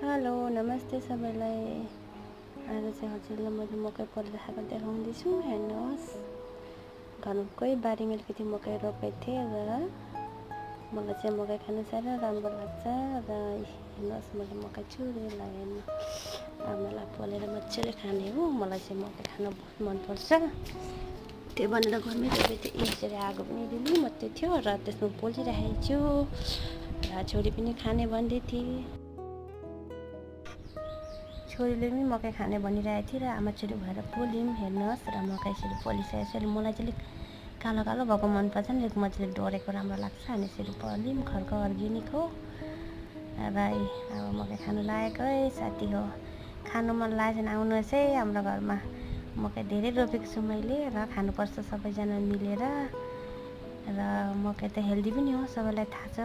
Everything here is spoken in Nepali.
हेलो नमस्ते सबैलाई। आज चाहिँ हजुरलाई मैले मकै परिराखेको देखाउँदैछु। हेर्नुहोस्, घरकै बारीमा अलिकति मकै रोपेको थिएँ र मलाई चाहिँ मकै खानु साह्रो राम्रो लाग्छ र हेर्नुहोस् मैले मकै छुरीलाई हेर्नु आमालाई पोलेर मजाले खाने हो। मलाई चाहिँ मकै खान बहुत मनपर्छ। त्यो भनेर घरमै रोपेको थिएँ। यसरी आगो पनि दिनु मात्रै थियो र त्यसमा पोलिराखेको छु र छोरी पनि खाने भन्दै थिए। छोरीले पनि मकै खाने भनिरहेको थियो र आमा छोरी भएर पोल्यौँ। हेर्नुहोस् र मकै यसरी पोलिसकेपछि मलाई चाहिँ अलिक कालो कालो भएको मनपर्छ नि, अलिक मजाले डढेको राम्रो लाग्छ। अनि यसरी पोल्यौँ। खर्क अर्ग्यानिक हो र अब मकै खानु लागेकै साथी हो। खानु मन लागेको छैन आउनुहोस् है हाम्रो घरमा। मकै धेरै रोपेको छु मैले र खानुपर्छ सबैजना मिलेर। र मकै त हेल्दी पनि हो, सबैलाई थाहा छ।